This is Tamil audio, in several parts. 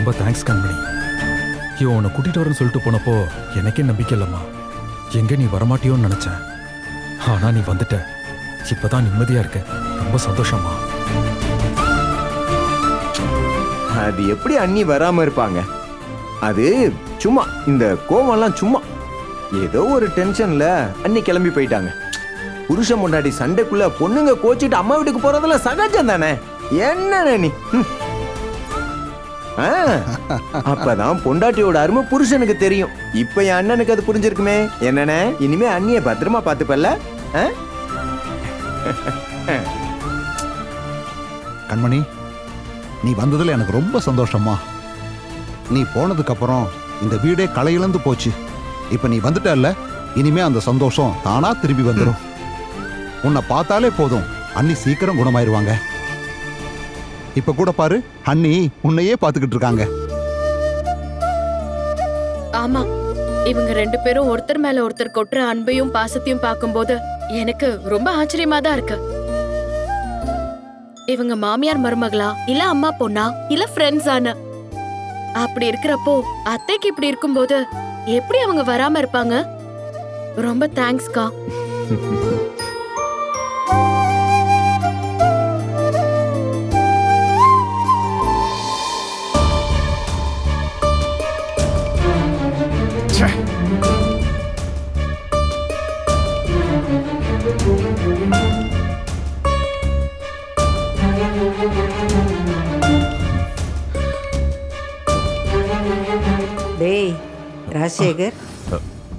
ரொம்ப தேங்க்ஸ் கண்மணி. இவன் உன்னை கூட்டிட்டு வரேன்னு சொல்லிட்டு போனப்போ எனக்கே நம்பிக்கை இல்லம்மா. எங்க நீ வரமாட்டியோன்னு நினைச்சேன். ஆனா நீ வந்துட்ட. இப்பதான் நிம்மதியா இருக்க. ரொம்ப சந்தோஷமா. அது எப்படி அண்ணி வராம இருப்பாங்க? அது சும்மா இந்த கோவம்லாம் சும்மா ஏதோ ஒரு டென்ஷன்ல அண்ணி கிளம்பி போயிட்டாங்க. புருஷன் முன்னாடி சண்டைக்குள்ள பொண்ணுங்க கோச்சிட்டு அம்மா வீட்டுக்கு போறதுல சகஜம் தானே. என்ன நீ அப்பதான் பொண்டாட்டியோட அருமை புருஷனுக்கு தெரியும். இப்ப என் அண்ணனுக்கு அது புரிஞ்சிருக்குமே. என்னன்னு இனிமே அண்ணிய பத்திரமா பாத்துப்பல்ல. கண்மணி, நீ வந்ததுல எனக்கு ரொம்ப சந்தோஷமா. நீ போனதுக்கு அப்புறம் இந்த வீடே களை இழந்து போச்சு. இப்ப நீ வந்துட்டல்ல, இனிமே அந்த சந்தோஷம் தானா திரும்பி வந்துடும். உன்னை பார்த்தாலே போதும், அண்ணி சீக்கிரம் குணமாயிருவாங்க. இப்ப கூட பாரு, அண்ணி உன்னையே பாத்துக்கிட்டு இருக்காங்க. ஆமா, இவங்க 2 பேரும் ஒருத்தர் மேல ஒருத்தர் கொட்டுற அன்பையும் பாசத்தையும் பார்க்கும்போது எனக்கு ரொம்ப ஆச்சரியமா தான் இருக்கு. இவங்க மாமியார் மருமகளா, இல்ல அம்மா பொண்ணா, இல்ல ஃப்ரெண்ட்ஸான? அப்படி இருக்கிறப்போ அத்தைக்கு இப்படி இருக்கும்போது எப்படி அவங்க வராம இருப்பாங்க? ரொம்ப தேங்க்ஸ்க்கா. டேய் ராஜசேகர்,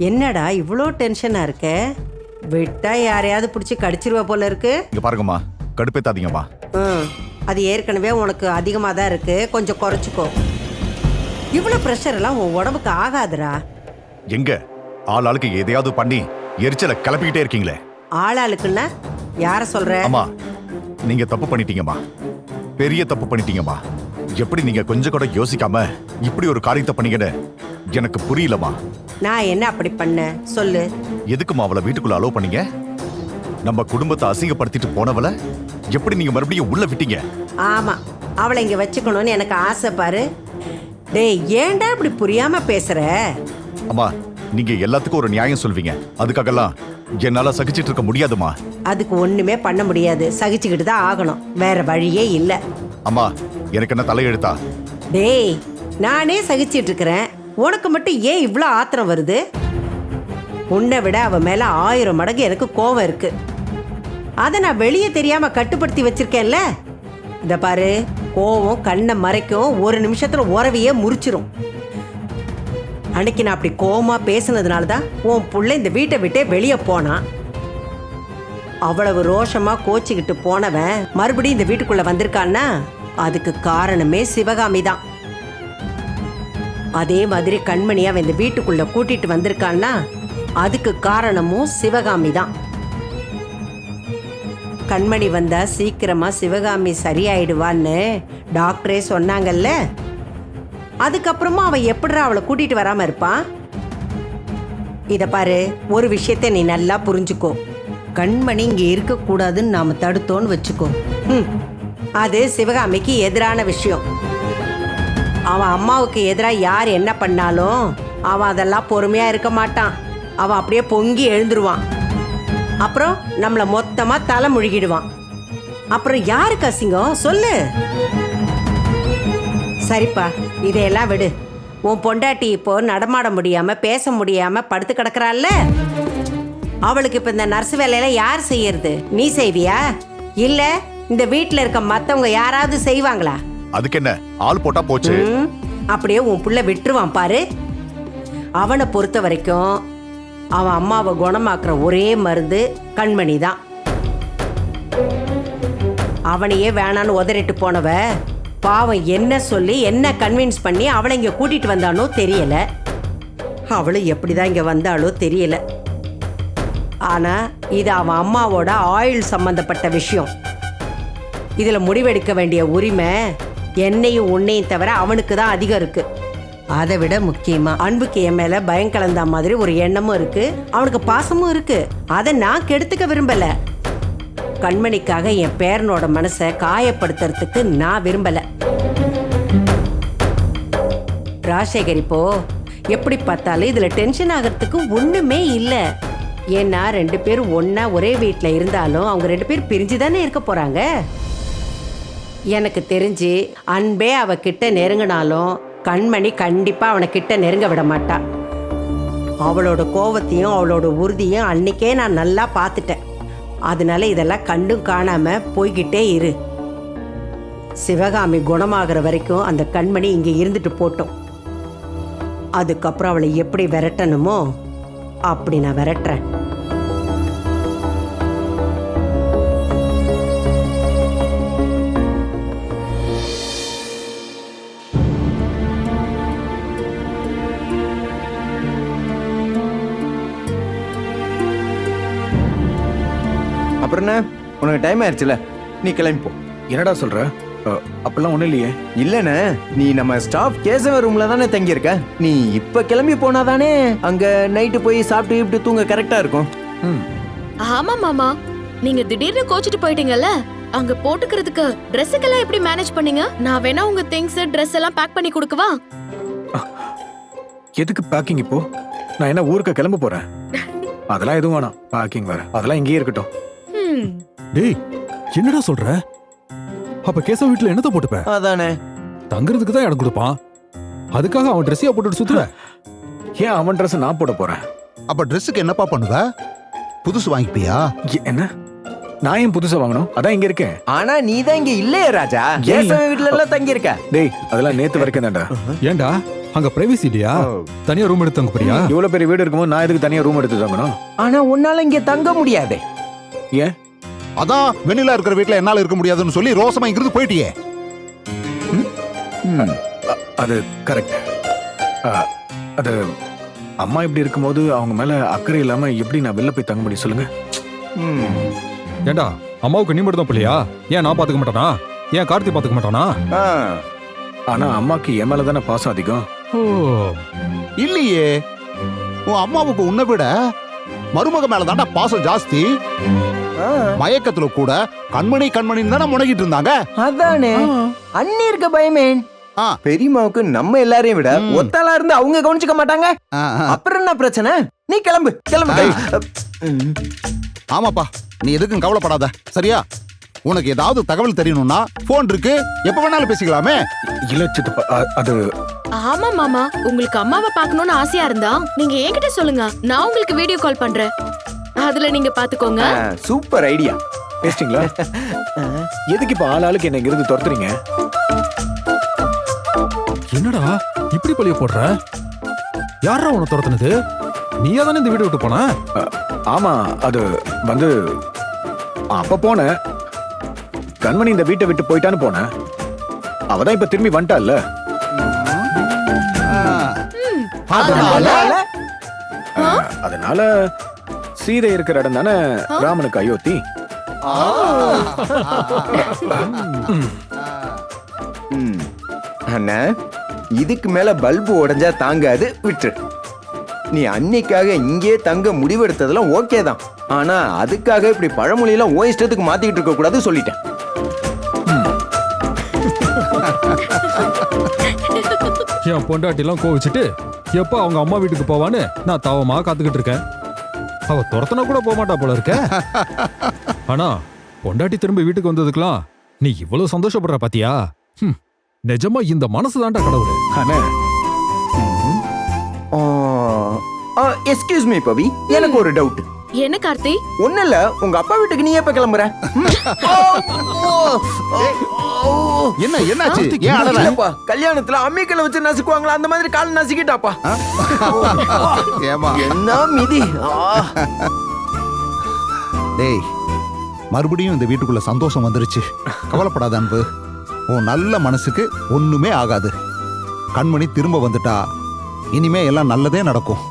என்னடா இவ்வளோ டென்ஷனா இருக்க? விட்டா யாரையாவது பிடிச்சி கடிச்சிருவா போல இருக்கு. இங்க பாருங்கம்மா, கடுப்பேத்தாதீங்கம்மா. அது ஏற்கனவே உனக்கு அதிகமாக தான் இருக்கு, கொஞ்சம் குறைச்சிக்கோ. இவ்வளோ ப்ரெஷர் எல்லாம் உன் உடம்புக்கு ஆகாதுடா. எங்க ஆளுக்கு எதையாவது பண்ணி எரிச்சலை கிளப்பிக்கிட்டே இருக்கீங்களே. ஆளாளுக்குன்னா யார சொல்ற? அம்மா, நீங்க தப்பு பண்ணிட்டீங்கம்மா, பெரிய தப்பு பண்ணிட்டீங்கம்மா. எப்படி நீங்க கொஞ்சம் கூட யோசிக்காம இப்படி ஒரு காரியத்தை பண்ணீங்கன்னு எனக்கு புரியலம்மா. நான் என்ன அப்படி பண்ண சொல்லு. எதுக்குமா அவளை வீட்டுக்குள்ள அலோவ் பண்ணீங்க? நம்ம குடும்பத்தை அசிங்கப்படுத்திட்டு போனவளை எப்படி நீங்க மறுபடியும் உள்ள விட்டீங்க? ஆமா, அவளை இங்க வச்சுக்கணும்னு எனக்கு ஆசை பாரு. டேய், ஏன்டா இப்படி புரியாம பேசுற? அம்மா, நீங்க எல்லாத்துக்கும் ஒரு நியாயம் சொல்வீங்க, அதுக்காகலாம் என்னால சகிச்சிட்டு இருக்க முடியாதுமா. அதுக்கு ஒண்ணுமே பண்ண முடியாது, சகிச்சுக்கிட்டு தான் ஆகணும், வேற வழியே இல்ல. அம்மா, எனக்கு என்ன தலையெழுத்தா? டேய், நானே சகிச்சிட்டு இருக்கிறேன், உனக்கு மட்டும் ஏன் இவ்வளோ ஆத்திரம் வருது? உன்னை விட அவ மேல 1000 மடங்கு எனக்கு கோவம் இருக்கு. அதை நான் வெளியே தெரியாம கட்டுப்படுத்தி வச்சிருக்கேன்ல. இந்த பாரு, கோவம் கண்ணை மறைக்கும், ஒரு நிமிஷத்துல உறவையே முறிச்சிரும். அன்னைக்கு நான் அப்படி கோவமா பேசுனதுனால தான் உன் புள்ள இந்த வீட்டை விட்டே வெளியே போனான். அவ்வளவு ரோஷமா கோச்சிக்கிட்டு போனவன் மறுபடியும் இந்த வீட்டுக்குள்ள வந்திருக்கான்னா அதுக்கு காரணமே சிவகாமி தான். அதே மாதிரி கண்மணி அவன் இந்த வீட்டுக்குள்ள கூட்டிட்டு வந்திருக்கான்னா அதுக்கு காரணமும் சிவகாமி தான். கண்மணி வந்தா சீக்கிரமா சிவகாமி சரியாயிடுவான்னு டாக்டரே சொன்னாங்கல்ல. அதுக்கப்புறமா அவன் எப்படிடா அவளை கூட்டிட்டு வராம இருப்பான்? இத பாரு, ஒரு விஷயத்த நீ நல்லா புரிஞ்சுக்கோ. கண்மணி இங்க இருக்கக்கூடாதுன்னு நாம தடுத்தோன்னு வச்சுக்கோ, அது சிவகாமிக்கு எதிரான விஷயம். அவன் அம்மாவுக்கு எதிராக யார் என்ன பண்ணாலும் அவன் அதெல்லாம் பொறுமையா இருக்க மாட்டான். அவன் அப்படியே பொங்கி எழுந்துருவான். அப்புறம் நம்மள மொத்தமா தலை முழுகிடுவான். அப்புறம் யாருக்கு அசிங்கம் சொல்லு? சரிப்பா, இதையெல்லாம் விடு. உன் பொண்டாட்டி இப்போ நடமாட முடியாம பேச முடியாம படுத்து கிடக்குறாள்ல, அவளுக்கு இப்ப இந்த நர்ஸ் வேலையில யார் செய்யறது? நீ செய்வியா, இல்ல இந்த வீட்டுல இருக்க மத்தவங்க யாராவது செய்வாங்களா? அதுக்கு என்ன, ஆள் போட்டா போச்சு. அப்படியே உன் புள்ள விட்டுருவான் பாரு. அவனை பொறுத்த வரைக்கும் அவன் அம்மாவை குணமாக்குற ஒரே மருந்து கண்மணி தான். அவனையே வேணான்னு உதறிட்டு போனவ பாவம் என்ன சொல்லி என்ன கன்வின்ஸ் பண்ணி அவளை இங்க கூட்டிட்டு வந்தானோ தெரியல. அவளை எப்படிதான் இங்க வந்தாலோ தெரியல. ஆனா இது அவன் அம்மாவோட ஆயுள் சம்பந்தப்பட்ட விஷயம். இதுல முடிவெடுக்க வேண்டிய உரிமை என்னையும் உன்னையும் தவிர அவனுக்கு தான் அதிகம் இருக்கு. அதை விட முக்கியமா அன்புக்கு என் மேல பயம் கலந்த மாதிரி ஒரு எண்ணமும் இருக்கு, அவனுக்கு பாசமும் இருக்கு. அதை நான் கெடுத்துக்க விரும்பல. கண்மணிக்காக என் பேரனோட மனசை காயப்படுத்துறதுக்கு நான் விரும்பல. ராஜசேகர், இப்போ எப்படி பார்த்தாலும் இதுல டென்ஷன் ஆகிறதுக்கு ஒண்ணுமே இல்ல. ஏன்னா 2 பேரும் ஒண்ணா ஒரே வீட்டில் இருந்தாலும் அவங்க 2 பேரும் பிரிஞ்சு தானே இருக்க போறாங்க. எனக்கு தெரிஞ்சு அன்பே அவ கிட்ட நெருங்கினாலும் கண்மணி கண்டிப்பா அவனை கிட்ட நெருங்க விட மாட்டா. அவளோட கோவத்தையும் அவளோட உறுதியும் அன்னைக்கே நான் நல்லா பார்த்துட்டேன். அதனால இதெல்லாம் கண்டும் காணாம போய்கிட்டே இரு. சிவகாமி குணமாகிற வரைக்கும் அந்த கண்மணி இங்க இருந்துட்டு போட்டோம். அதுக்கப்புறம் அவளை எப்படி விரட்டணுமோ அப்படி நான் விரட்டுறேன். அப்புறம் என்ன, உனக்கு டைம் ஆயிடுச்சுல, நீ கிளம்பி போ. என்னடா சொல்ற? அப்பெல்லாம் ஒண்ணும் இல்லையே. இல்லண்ணே, நீ நம்ம ஸ்டாஃப் கேசவ ரூம்ல தானே தங்கியிருக்க. நீ இப்ப கிளம்பி போனாதானே அங்க நைட்டு போய் சாப்பிட்டு இப்படி தூங்க கரெக்டா இருக்கும். ஆமா மாமா, நீங்க திடீர்னு கோச்சிட்டு போயிட்டீங்கல்ல, அங்க போட்டுக்கிறதுக்கு ட்ரெஸ்ஸுக்கெல்லாம் எப்படி மேனேஜ் பண்ணீங்க? நான் வேணா உங்க திங்ஸ் ட்ரெஸ் எல்லாம் பேக் பண்ணி கொடுக்கவா? எதுக்கு பேக்கிங் இப்போ? நான் என்ன ஊருக்கு கிளம்ப போறேன்? அதெல்லாம் எதுவும் வேணாம். பேக்கிங் வேற, அதெல்லாம் இங்கேயே இருக்கட்டும். டேய், என்னடா சொல்ற? அப்ப கேசவ வீட்டுல என்னத்த போட்டுப்ப? அதானே, தங்குறதுக்கு தான் இடம் கொடுப்பான். அதுக்காக அவன் ட்ரெஸ்ஸையா போட்டுட்டு சுத்துற? ஏன் அவன் ட்ரெஸ் நான் போட போறேன்? அப்ப ட்ரெஸ்ஸுக்கு என்னப்பா பண்ணுவ? புதுசு வாங்கிப்பியா? என்ன? நான் ஏன் புதுசா வாங்கணும்? அதான் இங்க இருக்கேன். ஆனா நீ தான் இங்க இல்லையே ராஜா, கேசவ வீட்டுல எல்லாம் தங்கியிருக்க. டேய், அதெல்லாம் நேத்து வரைக்கும் தான்டா. ஏன்டா அங்க பிரைவசி இல்லையா? தனியா ரூம் எடுத்து தங்க போறியா? இவ்வளவு பெரிய வீடு இருக்கும்போது நான் எதுக்கு தனியா ரூம் எடுத்து தங்கணும்? ஆனா உன்னால இங்க தங்க முடியாதே. ஏன்? அதான் வெண்ணிலா இருக்கிற வீட்டுல என்னால இருக்க முடியாதுன்னு சொல்லி ரோசமா இங்கிருந்து போயிட்டியே. அது கரெக்ட். அது அம்மா இப்படி இருக்கும்போது அவங்க மேல அக்கறை இல்லாம எப்படி நான் வெளில போய் தங்க முடியும் சொல்லுங்க? ஏண்டா அம்மாவுக்கு நீ மட்டும் தான் பிள்ளையா? ஏன் நான் பாத்துக்க மாட்டானா? ஏன் கார்த்தி பாத்துக்க மாட்டானா? ஆனா அம்மாக்கு என் மேல தானே பாசம் அதிகம். ஓ, இல்லையே, உன் அம்மாவுக்கு உன்னை விட மருமக மேல தாண்டா பாசம் ஜாஸ்தி. மயக்கத்துல கூட கண்மணி கண்மணின்னு தானே முனகிட்டு இருந்தாங்க. அதானே, அண்ணி இருக்க பயமே. பெரியம்மாவுக்கு நம்ம எல்லாரையும் விட ஒத்தாளா இருந்து அவங்க கவனிச்சுக்க மாட்டாங்க. அப்புறம் என்ன பிரச்சனை? நீ கிளம்பு கிளம்பு. ஆமாப்பா, நீ எதுக்கும் கவலைப்படாத, சரியா? உனக்கு ஏதாவது தகவல் தெரியணும்னா போன் இருக்கு, எப்ப வேணாலும் பேசிக்கலாமே. இல்ல சித்தப்பா, அது ஆமா மாமா, உங்களுக்கு அம்மாவை பார்க்கணும்னு ஆசையா இருந்தா நீங்க என்கிட்ட சொல்லுங்க, நான் உங்களுக்கு வீடியோ கால் பண்றேன். அதுல நீங்க பாத்துக்கோங்க. Super idea. பேசிட்டீங்களா? எதுக்கு இப்ப ஆளாளுக்கு என்ன இங்க இருந்து துரத்துறீங்க? என்னடா இப்படி பழிய போடுற? யாரா உன துரத்துனது? நீயா தானே இந்த வீடு விட்டு போன? ஆமா, அது வந்து அப்ப போன கண்மணி இந்த வீட்டை விட்டு போயிட்டான்னு போனேன். அவதான் இப்ப திரும்பி வந்துட்டால. அதனால சீதை இருக்கிற இடம் தானே ராமனுக்கு அயோத்தி. அண்ணா, இதுக்கு மேல பல்பு உடைஞ்சா தாங்காது, விட்டு. நீ அன்னைக்காக இங்கே தங்க முடிவெடுத்ததெல்லாம் ஓகே தான். ஆனா அதுக்காக இப்படி பழமொழியெல்லாம் ஓ இஷ்டத்துக்கு மாத்திக்கிட்டு இருக்க கூடாது சொல்லிட்டேன். என் பொண்டாட்டிலாம் கோவிச்சுட்டு எப்ப அவங்க அம்மா வீட்டுக்கு போவான்னு நான் தவமா காத்துக்கிட்டு இருக்கேன். அவ துரத்தனா கூட போக மாட்டா போல இருக்க. ஆனா பொண்டாட்டி திரும்ப வீட்டுக்கு வந்ததுக்கெல்லாம் நீ இவ்வளவு சந்தோஷப்படுற பாத்தியா? நிஜமா இந்த மனசு தான்டா கடவுள். எஸ்கியூஸ் மீ பவி, எனக்கு ஒரு டவுட். என்ன கார்த்தி? ஒண்ணு இல்ல, உங்க அப்பா வீட்டுக்கு நீ எப்ப கிளம்புற? என்ன என்னாச்சு? ஏன் அழற? இல்லப்பா, கல்யாணத்துல அம்மிக்கல்ல வச்சு நசுக்குவாங்களா, அந்த மாதிரி கால் நசுக்கிட்டாப்பா. ஏமா என்ன மிதி. டேய், மறுபடியும் இந்த வீட்டுக்குள்ள சந்தோஷம் வந்துருச்சு. கவலைப்படாத அன்பு, உன் நல்ல மனசுக்கு ஒண்ணுமே ஆகாது. கண்மணி திரும்ப வந்துட்டா இனிமே எல்லாம் நல்லதே நடக்கும்.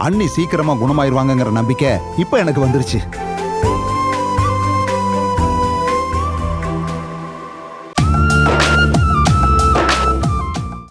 அண்ணி சீக்கிரமா குணமாயிருவாங்கங்கிற நம்பிக்கை இப்ப எனக்கு வந்துருச்சு.